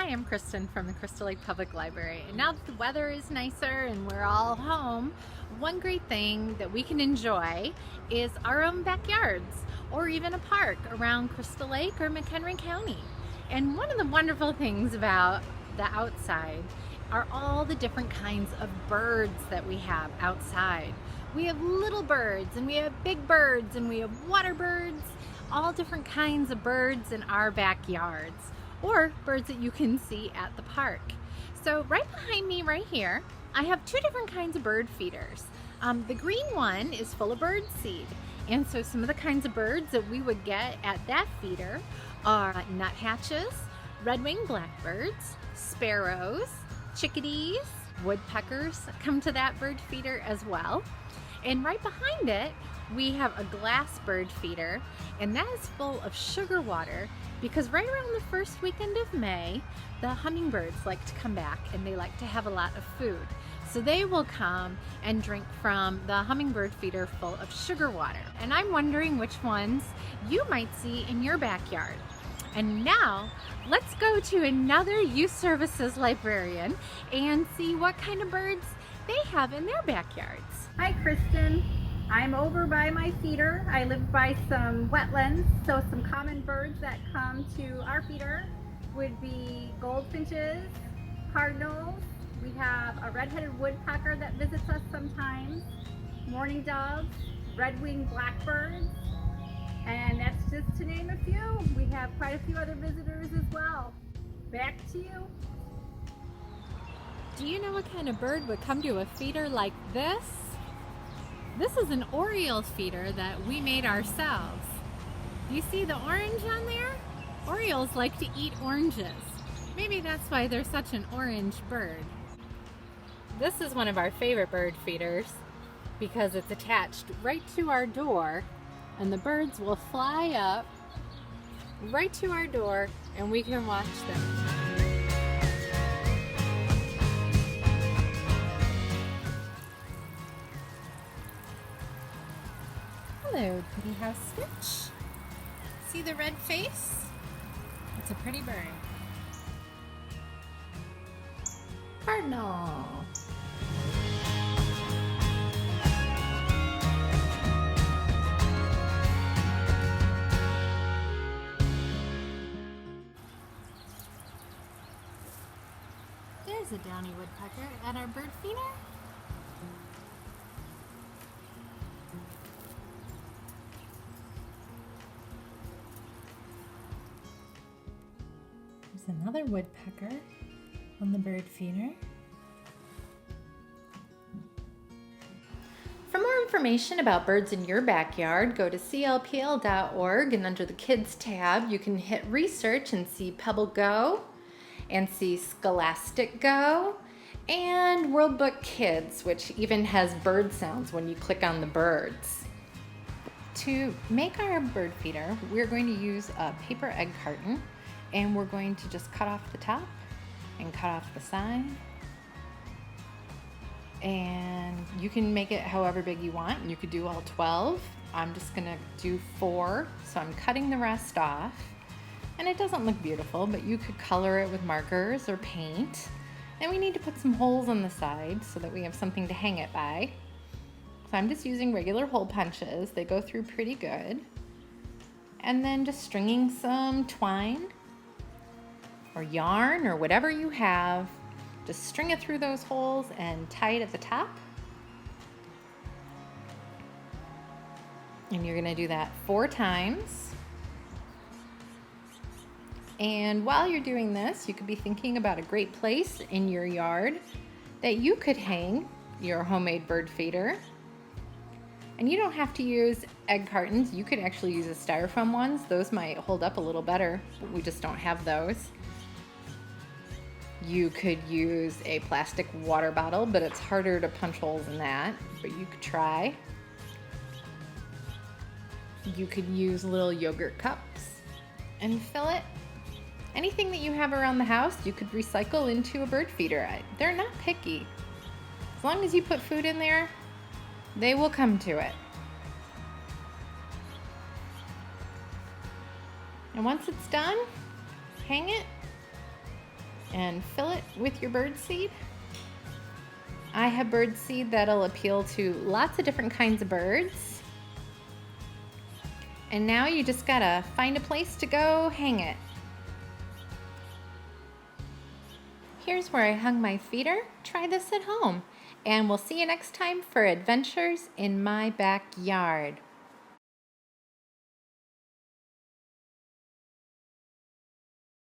Hi, I'm Kristen from the Crystal Lake Public Library. And now that the weather is nicer and we're all home, one great thing that we can enjoy is our own backyards or even a park around Crystal Lake or McHenry County. And one of the wonderful things about the outside are all the different kinds of birds that we have outside. We have little birds and we have big birds and we have water birds, all different kinds of birds in our backyards, or birds that you can see at the park. So right behind me right here, I have two different kinds of bird feeders. The green one is full of bird seed. And so some of the kinds of birds that we would get at that feeder are nuthatches, red-winged blackbirds, sparrows, chickadees, woodpeckers come to that bird feeder as well. And right behind it, we have a glass bird feeder, and that is full of sugar water because right around the first weekend of May, the hummingbirds like to come back and they like to have a lot of food. So they will come and drink from the hummingbird feeder full of sugar water. And I'm wondering which ones you might see in your backyard. And now, let's go to another youth services librarian and see what kind of birds they have in their backyards. Hi, Kristen. I'm over by my feeder. I live by some wetlands, so some common birds that come to our feeder would be goldfinches, cardinals. We have a red-headed woodpecker that visits us sometimes, mourning doves, red-winged blackbirds, and that's just to name a few. We have quite a few other visitors as well. Back to you. Do you know what kind of bird would come to a feeder like this? This is an Oriole feeder that we made ourselves. Do you see the orange on there? Orioles like to eat oranges. Maybe that's why they're such an orange bird. This is one of our favorite bird feeders because it's attached right to our door, and the birds will fly up right to our door and we can watch them. Hello, pretty house stitch. See the red face? It's a pretty bird. Cardinal. There's a downy woodpecker at our bird feeder. There's another woodpecker on the bird feeder. For more information about birds in your backyard, go to clpl.org, and under the Kids tab, you can hit Research and see Pebble Go, and see Scholastic Go, and World Book Kids, which even has bird sounds when you click on the birds. To make our bird feeder, we're going to use a paper egg carton, and we're going to just cut off the top and cut off the side. And you can make it however big you want. You could do all 12. I'm just gonna do 4, so I'm cutting the rest off. And it doesn't look beautiful, but you could color it with markers or paint. And we need to put some holes on the side so that we have something to hang it by. So I'm just using regular hole punches. They go through pretty good. And then just stringing some twine or yarn or whatever you have. Just string it through those holes and tie it at the top. And you're gonna do that 4 times. And while you're doing this, you could be thinking about a great place in your yard that you could hang your homemade bird feeder. And you don't have to use egg cartons. You could actually use the styrofoam ones. Those might hold up a little better, but we just don't have those. You could use a plastic water bottle, but it's harder to punch holes in that, but you could try. You could use little yogurt cups and fill it. Anything that you have around the house, you could recycle into a bird feeder. They're not picky. As long as you put food in there, they will come to it. And once it's done, hang it and fill it with your bird seed. I have bird seed that'll appeal to lots of different kinds of birds. And now you just gotta find a place to go hang it. Here's where I hung my feeder. Try this at home. And we'll see you next time for adventures in my backyard.